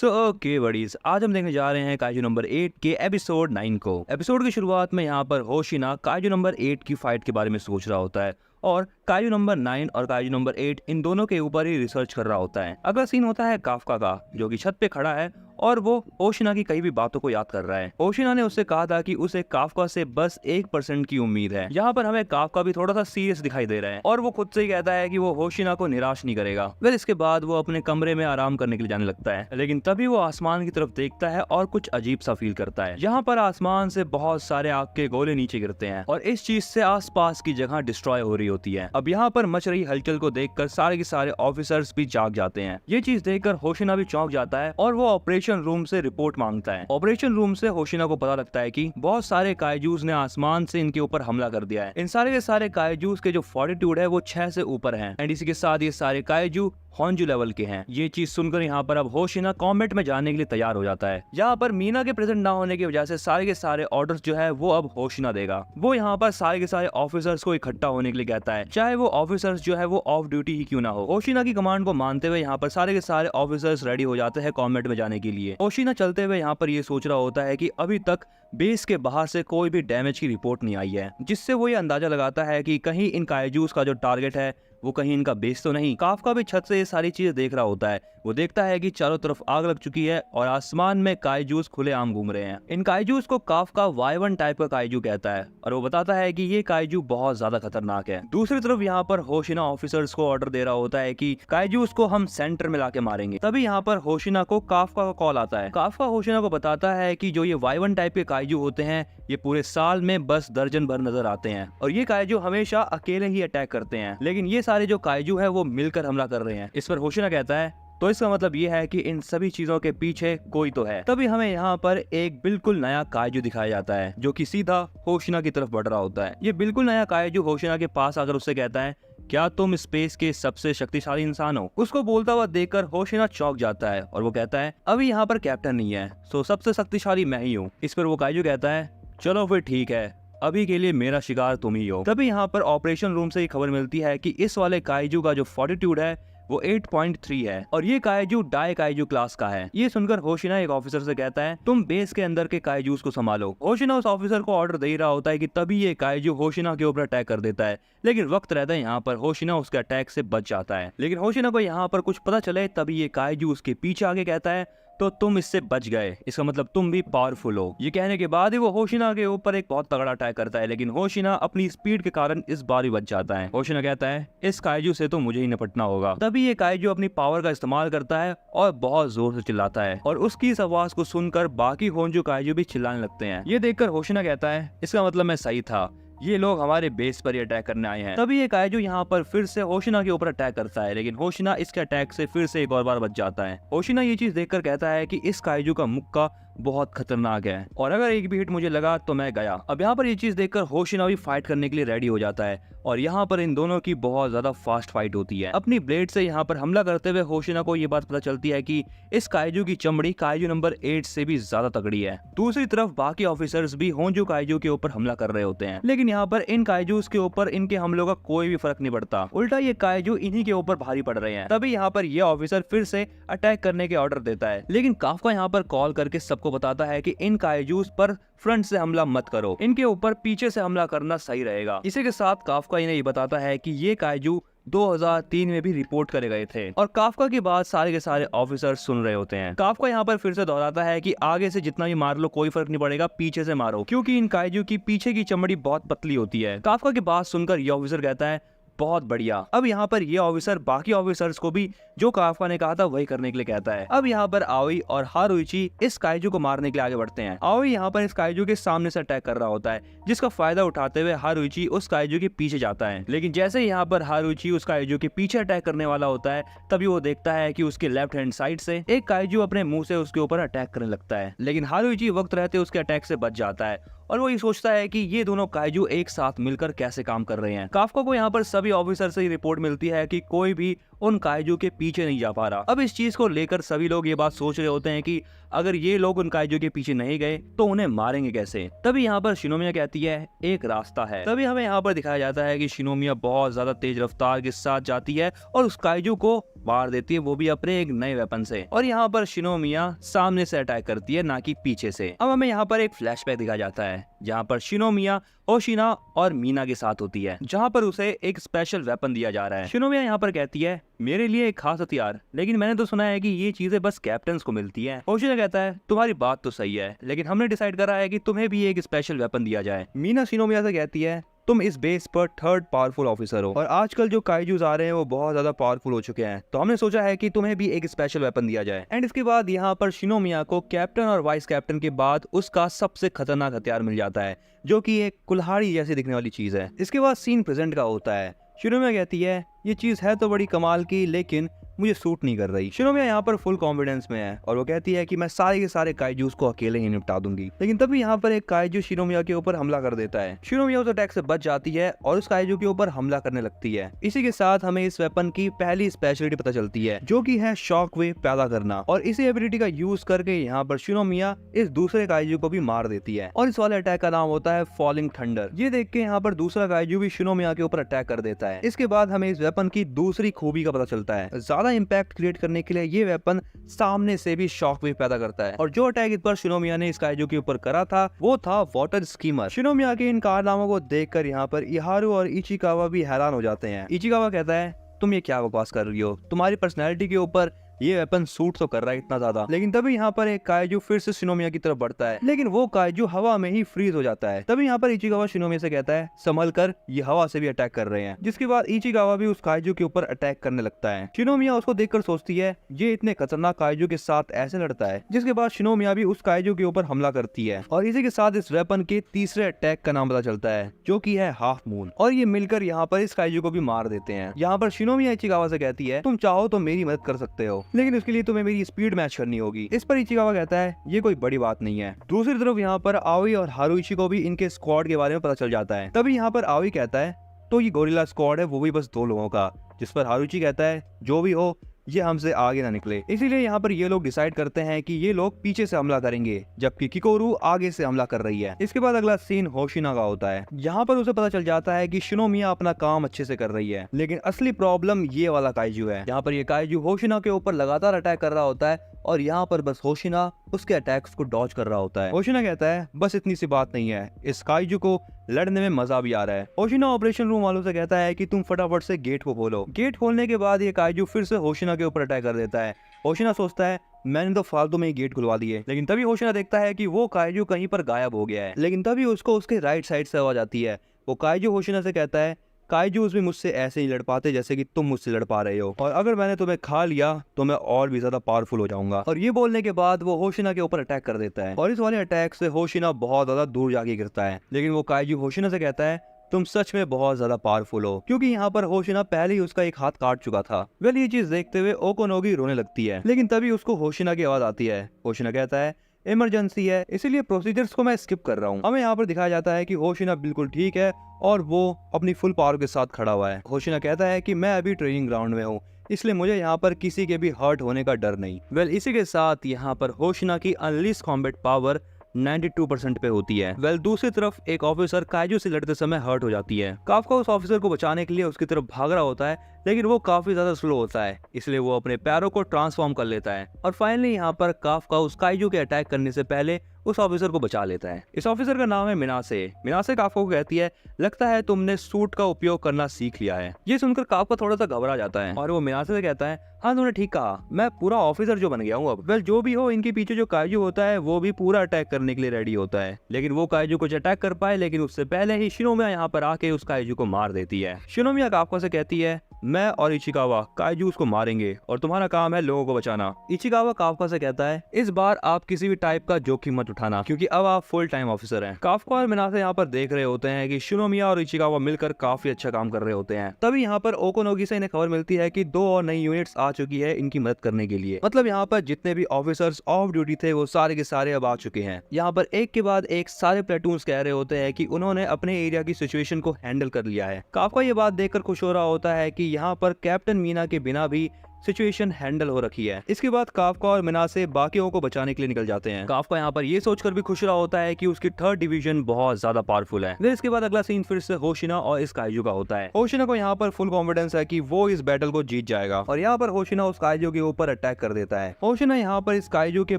So okay buddies, आज हम देखने जा रहे हैं काइजू नंबर 8 के एपिसोड 9 को। एपिसोड की शुरुआत में यहाँ पर होशिना काइजू नंबर 8 की फाइट के बारे में सोच रहा होता है और काइजू नंबर 9 और काइजू नंबर 8 इन दोनों के ऊपर ही रिसर्च कर रहा होता है। अगला सीन होता है काफका का, जो कि छत पे खड़ा है और वो होशिना की कई भी बातों को याद कर रहा है। होशिना ने उससे कहा था कि उसे काफका से बस 1% की उम्मीद है। यहाँ पर हमें काफका भी थोड़ा सा सीरियस दिखाई दे रहा है और वो खुद से ही कहता है कि वो होशिना को निराश नहीं करेगा। फिर इसके बाद वो अपने कमरे में आराम करने के लिए जाने लगता है, लेकिन तभी वो आसमान की तरफ देखता है और कुछ अजीब सा फील करता है। यहाँ पर आसमान से बहुत सारे आग के गोले नीचे गिरते हैं और इस चीज से आसपास की जगह डिस्ट्रॉय हो रही होती है। अब यहाँ पर मच रही हलचल को देखकर सारे के सारे ऑफिसर्स भी जाग जाते हैं। ये चीज देखकर होशिना भी चौंक जाता है और वो ऑपरेशन रूम से रिपोर्ट मांगता है। ऑपरेशन रूम से होशिना को पता लगता है कि बहुत सारे काइजूस ने आसमान से इनके ऊपर हमला कर दिया है। इन सारे के सारे काइजूस के जो फॉर्टिट्यूड है वो 6 से ऊपर है एंड इसी के साथ ये सारे काइजू हॉन्जू लेवल के हैं। ये चीज सुनकर यहाँ पर अब होशिना कॉम्बैट में जाने के लिए तैयार हो जाता है। यहाँ पर मीना के प्रेजेंट ना होने की वजह से सारे के सारे ऑर्डर्स जो है वो अब होशिना देगा। वो यहाँ पर सारे के सारे ऑफिसर्स को इकट्ठा होने के लिए कहता है, चाहे वो ऑफिसर्स जो है वो ऑफ ड्यूटी ही क्यों ना हो। होशिना की कमांड को मानते हुए यहाँ पर सारे के सारे ऑफिसर्स रेडी हो जाते हैं कॉम्बैट में जाने के लिए। होशिना चलते हुए यहाँ पर ये सोच रहा होता है कि अभी तक बेस के बाहर से कोई भी डैमेज की रिपोर्ट नहीं आई है, जिससे वो ये अंदाजा लगाता है कि कहीं इन काइजूस का जो टारगेट है वो कहीं इनका बेस तो नहीं। काफका भी छत से ये सारी चीजें देख रहा होता है। वो देखता है कि चारों तरफ आग लग चुकी है और आसमान में काइजूस खुलेआम घूम रहे हैं। इन काइजूस को काफका Y1 टाइप का काइजू कहता है और वो बताता है कि ये काइजू बहुत ज्यादा खतरनाक है। दूसरी तरफ यहाँ पर होशिना ऑफिसर्स को ऑर्डर दे रहा होता है कि काइजूस को हम सेंटर में लाके मारेंगे। तभी यहाँ पर होशिना को काफका का कॉल आता है। काफका होशिना को बताता है कि जो ये Y1 टाइप के काइजू होते हैं ये पूरे साल में बस दर्जन भर नजर आते हैं और ये काइजू हमेशा अकेले ही अटैक करते हैं, लेकिन ये सारे जो काइजू है वो मिलकर हमला कर रहे हैं। इस पर होशिना कहता है तो इसका मतलब ये है कि इन सभी चीजों के पीछे कोई तो है। तभी हमें यहाँ पर एक बिल्कुल नया काइजू दिखाया जाता है जो कि सीधा होशिना की तरफ बढ़ रहा होता है। ये बिल्कुल नया काइजू होशिना के पास आकर उससे कहता है, क्या तुम स्पेस के सबसे शक्तिशाली इंसान हो? उसको बोलता हुआ देखकर होशिना चौंक जाता है और वो कहता है, अभी यहाँ पर कैप्टन नहीं है, सो सबसे शक्तिशाली मैं ही हूँ। इस पर वो काइजू कहता है, चलो फिर ठीक है, अभी के लिए मेरा शिकार तुम ही हो। तभी यहाँ पर ऑपरेशन रूम से ये खबर मिलती है कि इस वाले काइजू का जो फॉर्टिट्यूड है वो 8.3 है और ये काइजू डाई काइजू क्लास का है। ये सुनकर होशिना एक ऑफिसर से कहता है, तुम बेस के अंदर के काइजूस को संभालो। होशिना उस ऑफिसर को ऑर्डर दे ही रहा होता है कि तभी ये काइजू होशिना के ऊपर अटैक कर देता है, लेकिन वक्त रहता है यहाँ पर होशिना उसके अटैक से बच जाता है। लेकिन होशिना को यहाँ पर कुछ पता चले तभी ये काइजू उसके पीछे आगे कहता है, तो तुम इससे बच गए, इसका मतलब तुम भी पावरफुल हो। ये कहने के बाद ही वो होशिना के ऊपर एक बहुत तगड़ा अटैक करता है, लेकिन होशिना अपनी स्पीड के कारण इस बार भी बच जाता है। होशिना कहता है, इस काइजू से तो मुझे ही निपटना होगा। तभी ये काइजू अपनी पावर का इस्तेमाल करता है और बहुत जोर से चिल्लाता है और उसकी इस आवाज को सुनकर बाकी होंजू काइजू भी चिल्लाने लगते हैं। ये देखकर होशिना कहता है, इसका मतलब मैं सही था, ये लोग हमारे बेस पर ही अटैक करने आए हैं। तभी ये काइजू यहाँ पर फिर से होशिना के ऊपर अटैक करता है, लेकिन होशिना इसके अटैक से फिर से एक और बार बच जाता है। होशिना ये चीज देखकर कहता है कि इस काइजू का मुक्का बहुत खतरनाक है और अगर एक भी हिट मुझे लगा तो मैं गया। अब यहाँ पर ये चीज देखकर होशिना भी फाइट करने के लिए रेडी हो जाता है और यहाँ पर इन दोनों की बहुत ज्यादा फास्ट फाइट होती है। अपनी ब्लेड से यहाँ पर हमला करते हुए होशिना को ये बात पता चलती है कि इस काइजू की चमड़ी काइजू नंबर 8 से भी ज्यादा तगड़ी है। दूसरी तरफ बाकी ऑफिसर्स भी होंजू काइजू के ऊपर हमला कर रहे होते हैं, लेकिन यहाँ पर इन काइजूस के ऊपर इनके हमलों का कोई भी फर्क नहीं पड़ता, उल्टा ये काइजू इन्हीं के ऊपर भारी पड़ रहे हैं। तभी यहाँ पर ये ऑफिसर फिर से अटैक करने के ऑर्डर देता है, लेकिन काफका यहाँ पर कॉल करके सबको बताता है कि इन काइजूस पर फ्रंट से हमला मत करो, इनके ऊपर पीछे से हमला करना सही रहेगा। इसी के साथ काफका इन्हें ये बताता है कि ये काइजू 2003 में भी रिपोर्ट करे गए थे और काफका की बात सारे के सारे ऑफिसर सुन रहे होते हैं। काफका यहाँ पर फिर से दोहराता है कि आगे से जितना भी मार लो कोई फर्क नहीं पड़ेगा, पीछे से मारो, क्योंकि इन काइजू की पीछे की चमड़ी बहुत पतली होती है। काफका की बात सुनकर ये ऑफिसर कहता है, बहुत बढ़िया। अब यहाँ पर ये ऑफिसर बाकी ऑफिसर्स को भी जो काफका ने कहा था वही करने के लिए कहता है। अब यहाँ पर आओई और हारुइची इस काइजू को मारने के लिए आगे बढ़ते हैं। आओई यहाँ पर इस काइजू के सामने से अटैक कर रहा होता है, जिसका फायदा उठाते हुए हारुइची उस काइजू के पीछे जाता है, लेकिन जैसे ही यहाँ पर हारुइची उस काइजू के पीछे अटैक करने वाला होता है तभी वो देखता है कि उसके लेफ्ट हैंड साइड से एक काइजू अपने मुंह से उसके ऊपर अटैक करने लगता है, लेकिन हारुइची वक्त रहते उसके अटैक से बच जाता है और वो ये सोचता है कि ये दोनों काइजू एक साथ मिलकर कैसे काम कर रहे हैं। काफका को यहाँ पर सभी ऑफिसर से रिपोर्ट मिलती है कि कोई भी उन काइजू के पीछे नहीं जा पा रहा। अब इस चीज को लेकर सभी लोग ये बात सोच रहे होते हैं कि अगर ये लोग उन काइजू के पीछे नहीं गए तो उन्हें मारेंगे कैसे। तभी यहाँ पर शिनोमिया कहती है, एक रास्ता है। तभी हमें यहाँ पर दिखाया जाता है कि शिनोमिया बहुत ज्यादा तेज रफ्तार के साथ जाती है और उस काइजू को मार देती है, वो भी अपने एक नए वेपन से। और यहाँ पर शिनोमिया सामने से अटैक करती है, ना कि पीछे से। अब हमें यहाँ पर एक फ्लैशबैक दिखाया जाता है जहाँ पर शिनोमिया होशिना और मीना के साथ होती है, जहाँ पर उसे एक स्पेशल वेपन दिया जा रहा है। शिनोमिया यहाँ पर कहती है मेरे लिए एक खास हथियार, लेकिन मैंने तो सुना है कि ये चीजें बस कैप्टन्स को मिलती हैं। होशिना कहता है तुम्हारी बात तो सही है, लेकिन हमने डिसाइड करा है कि तुम्हें भी एक स्पेशल वेपन दिया जाए। मीना शिनोमिया से कहती है तुम इस बेस पर थर्ड पावरफुल ऑफिसर हो और आजकल जो काइजूस आ रहे हैं वो बहुत ज्यादा पावरफुल हो चुके हैं, तो हमने सोचा है कि तुम्हें भी एक स्पेशल वेपन दिया जाए। एंड इसके बाद यहाँ पर शिनोमिया को कैप्टन और वाइस कैप्टन के बाद उसका सबसे खतरनाक हथियार मिल जाता है, जो कि एक कुल्हाड़ी जैसी दिखने वाली चीज है। इसके बाद सीन प्रेजेंट का होता है। शिनोमिया कहती है ये चीज है तो बड़ी कमाल की, लेकिन मुझे सूट नहीं कर रही। शिनोमिया यहाँ पर फुल कॉन्फिडेंस में है और वो कहती है कि मैं सारे के सारे काइजूस को अकेले ही निपटा दूंगी। लेकिन तभी यहाँ पर एक काइजू शिनोमिया के ऊपर हमला कर देता है। शिनोमिया उस अटैक से बच जाती है और उस काइजू के ऊपर हमला करने लगती है। इसी के साथ हमें इस वेपन की पहली स्पेशलिटी पता चलती है, जो कि है शॉक वेव पैदा करना। और इसी एबिलिटी का यूज करके यहाँ पर शिनोमिया इस दूसरे काइजू को भी मार देती है और इस वाले अटैक का नाम होता है फॉलिंग थंडर। ये देख के यहाँ पर दूसरा काइजू भी शिनोमिया के ऊपर अटैक कर देता है। इसके बाद हमें इस वेपन की दूसरी खूबी का पता चलता है। ज्यादा इम्पैक्ट क्रिएट करने के लिए ये वेपन सामने से भी शॉक वेव पैदा करता है। और जो अटैक इस पर शिनोमिया ने इस काइजू के ऊपर करा था वो था वाटर स्कीमर। शिनोमिया के इन कारनामों को देखकर यहाँ पर इहारू और इचिकावा भी हैरान हो जाते हैं। इचिकावा कहता है तुम ये क्या बकवास कर रही हो, तुम्हारी पर्सनैलिटी के ऊपर ये वेपन सूट तो कर रहा है इतना ज्यादा। लेकिन तभी यहाँ पर एक काइजू फिर से शिनोमिया की तरफ बढ़ता है, लेकिन वो काइजू हवा में ही फ्रीज हो जाता है। तभी यहाँ पर इचिकावा शिनोमिया से कहता है संभल कर, ये हवा से भी अटैक कर रहे हैं। जिसके बाद इचिकावा भी उस काइजू के ऊपर अटैक करने लगता है। शिनोमिया उसको देखकर सोचती है ये इतने खतरनाक काइजू के साथ ऐसे लड़ता है। जिसके बाद शिनोमिया भी उस काइजू के ऊपर हमला करती है और इसी के साथ इस वेपन के तीसरे अटैक का नाम पता चलता है, जो की है हाफ मून। और ये मिलकर यहाँ पर इस काइजू को भी मार देते हैं। यहाँ पर शिनोमिया इचिकावा से कहती है तुम चाहो तो मेरी मदद कर सकते हो, लेकिन उसके लिए तुम्हें मेरी स्पीड मैच करनी होगी। इस पर इचिकावा कहता है ये कोई बड़ी बात नहीं है। दूसरी तरफ यहाँ पर आवी और हारुइची को भी इनके स्क्वाड के बारे में पता चल जाता है। तभी यहाँ पर आवी कहता है तो ये गोरिल्ला स्क्वाड है वो भी बस 2 लोगों का। जिस पर हारुइची कहता है जो भी हो ये हमसे आगे ना निकले। इसीलिए यहाँ पर ये लोग डिसाइड करते हैं कि ये लोग पीछे से हमला करेंगे, जबकि किकोरू आगे से हमला कर रही है। इसके बाद अगला सीन होशिना का होता है। यहाँ पर उसे पता चल जाता है कि शिनोमिया अपना काम अच्छे से कर रही है, लेकिन असली प्रॉब्लम ये वाला काइजू है। यहाँ पर ये काइजू होशिना के ऊपर लगातार अटैक कर रहा होता है और यहाँ पर बस होशिना उसके अटैक्स को डॉज कर रहा होता है। होशिना कहता है बस इतनी सी बात नहीं है, इस काइजू को लड़ने में मजा भी आ रहा है। होशिना ऑपरेशन रूम वालों से कहता है कि तुम फटाफट से गेट को खोलो। गेट खोलने के बाद ये काइजू फिर से होशिना के ऊपर अटैक कर देता है। होशिना सोचता है मैंने तो फालतू में ही गेट खुलवा दिए, लेकिन तभी होशिना देखता है कि वो काइजू कहीं पर गायब हो गया है। लेकिन तभी उसको उसके राइट साइड से आवाज आती है। वो काइजू होशिना से कहता है काइजूस भी मुझसे ऐसे ही लड़ पाते जैसे कि तुम मुझसे लड़ पा रहे हो, और अगर मैंने तुम्हें खा लिया तो मैं और भी ज्यादा पावरफुल हो जाऊंगा। और ये बोलने के बाद वो होशिना के ऊपर अटैक कर देता है और इस वाले अटैक से होशिना बहुत ज्यादा दूर जाके गिरता है। लेकिन वो काइजू होशिना से कहता है तुम सच में बहुत ज्यादा पावरफुल हो, क्योंकि यहाँ पर होशिना पहले ही उसका एक हाथ काट चुका था। वेल ये चीज देखते हुए ओकोनोगी रोने लगती है, लेकिन तभी उसको होशिना की आवाज आती है। होशिना कहता है इमरजेंसी है, इसीलिए प्रोसीजर्स को मैं स्किप कर रहा हूँ। हमें यहाँ पर दिखाया जाता है कि होशिना बिल्कुल ठीक है और वो अपनी फुल पावर के साथ खड़ा हुआ है। होशिना कहता है कि मैं अभी ट्रेनिंग ग्राउंड में हूँ, इसलिए मुझे यहाँ पर किसी के भी हर्ट होने का डर नहीं। वेल इसी के साथ यहाँ पर होशिना की अनलीश कॉम्बैट पावर 92% पे होती है। वेल दूसरी तरफ एक ऑफिसर काइजू से लड़ते समय हर्ट हो जाती है। काफका उस ऑफिसर को बचाने के लिए उसकी तरफ भाग रहा होता है, लेकिन वो काफी ज्यादा स्लो होता है, इसलिए वो अपने पैरों को ट्रांसफॉर्म कर लेता है और फाइनली यहाँ पर काफका उस काइजू के अटैक करने से पहले उस ऑफिसर को बचा लेता है। इस ऑफिसर का नाम है मिनासे। मिनासे काफका को कहती है लगता है तुमने सूट का उपयोग करना सीख लिया है। ये सुनकर काफका थोड़ा सा घबरा जाता है और वो मिनासे से कहता है हाँ तुमने ठीक कहा, मैं पूरा ऑफिसर जो बन गया हूँ अब। वेल जो भी हो, इनके पीछे जो काइजू होता है वो भी पूरा अटैक करने के लिए रेडी होता है, लेकिन वो काइजू कुछ अटैक कर पाए, लेकिन उससे पहले ही शिनोमिया यहाँ पर आके उस काइजू को मार देती है। शिनोमिया काफका से कहती है मैं और इचिकावा काइजूस को मारेंगे और तुम्हारा काम है लोगों को बचाना। इचिकावा काफका से कहता है इस बार आप किसी भी टाइप का जोखिम मत उठाना, क्योंकि अब आप फुल टाइम ऑफिसर हैं। काफका और मिनासे यहाँ पर देख रहे होते हैं कि शिनोमिया और इचिकावा मिलकर काफी अच्छा काम कर रहे होते हैं। तभी यहाँ पर ओकोनोगी से इन्हें खबर मिलती है कि 2 और नई यूनिट्स आ चुकी है इनकी मदद करने के लिए। मतलब यहाँ पर जितने भी ऑफिसर्स ऑफ ड्यूटी थे वो सारे के सारे अब आ चुके हैं। यहाँ पर एक के बाद एक सारे प्लेटून्स कह रहे होते हैं कि उन्होंने अपने एरिया की सिचुएशन को हैंडल कर लिया है। काफका ये बात देखकर खुश हो रहा होता है कि यहाँ पर कैप्टन मीना के बिना भी सिचुएशन हैंडल हो रखी है। इसके बाद काफका और मिनासे बाकियों को बचाने के लिए निकल जाते हैं। काफका यहाँ पर ये सोचकर भी खुश रहा होता है कि उसकी थर्ड डिवीजन बहुत ज्यादा पावरफुल है। फिर इसके बाद अगला सीन फिर से होशिना और इस काइजू का होता है। होशिना को यहाँ पर फुल कॉन्फिडेंस है कि वो इस बैटल को जीत जाएगा और यहाँ पर होशिना उस काइजू के ऊपर अटैक कर देता है। होशिना यहाँ पर इस काइजू के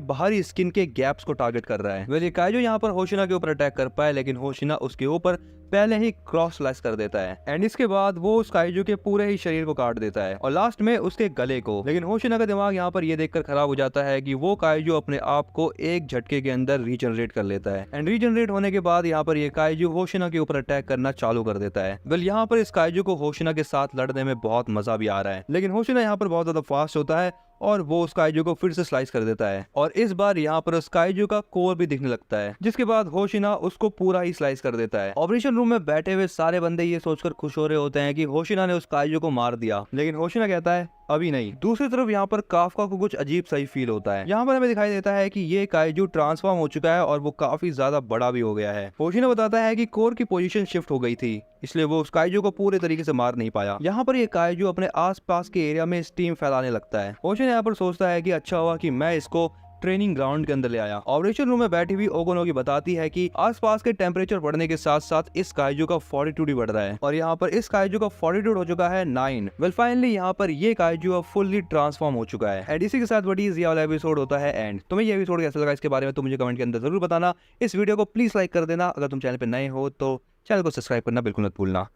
बाहरी स्किन के गैप्स को टारगेट कर रहा है। वैसे काइजू यहाँ पर होशिना के ऊपर अटैक कर पाए, लेकिन होशिना उसके ऊपर पहले ही क्रॉस स्लाइस कर देता है एंड इसके बाद वो उस काइजू के पूरे ही शरीर को काट देता है और लास्ट में उसके गले को। लेकिन होशिना का दिमाग यहाँ पर ये देखकर खराब हो जाता है कि वो काइजू अपने आप को एक झटके के अंदर रीजनरेट कर लेता है एंड रीजनरेट होने के बाद यहाँ पर ये काइजू होशिना के ऊपर अटैक करना चालू कर देता है। वेल यहाँ पर इस काइजू को होशिना के साथ लड़ने में बहुत मजा भी आ रहा है, लेकिन होशिना यहाँ पर बहुत ज्यादा फास्ट होता है और वो उस काइजू को फिर से स्लाइस कर देता है और इस बार यहाँ पर उस काइजू का कोर भी दिखने लगता है, जिसके बाद होशिना उसको पूरा ही स्लाइस कर देता है। ऑपरेशन रूम में बैठे हुए सारे बंदे ये सोचकर खुश हो रहे होते हैं कि होशिना ने उस काइजू को मार दिया, लेकिन होशिना कहता है अभी नहीं। दूसरी तरफ यहाँ पर काफका को कुछ अजीब सा ही फील होता है। यहाँ पर हमें दिखाई देता है कि ये काइजू ट्रांसफॉर्म हो चुका है और वो काफी ज्यादा बड़ा भी हो गया है। होशिना बताता है कि कोर की पोजीशन शिफ्ट हो गई थी, इसलिए वो उस काइजू को पूरे तरीके से मार नहीं पाया। यहाँ पर ये काइजू अपने आसपास के एरिया में स्टीम फैलाने लगता है। होशिना यहाँ पर सोचता है कि अच्छा हुआ कि मैं इसको ट्रेनिंग ग्राउंड के अंदर ले आया। ऑपरेशन रूम में बैठी हुई ओगोनोगी बताती है कि आसपास के टेम्परेचर बढ़ने के साथ साथ इस काइजू का फॉर्टिट्यूड भी बढ़ रहा है और यहाँ पर इस काइजू का फॉर्टिट्यूड हो चुका है 9। वेल फाइनली यहाँ पर ये काइजू अब फुल्ली ट्रांसफॉर्म हो चुका है एंड इसी के साथ बडीज ये वाला एपिसोड होता है एंड। तुम्हें ये एपिसोड कैसा लगा इसके बारे में तो मुझे कमेंट के अंदर जरूर बताना। इस वीडियो को प्लीज लाइक कर देना। अगर तुम चैनल पर नए हो तो चैनल को सब्सक्राइब करना बिल्कुल मत भूलना।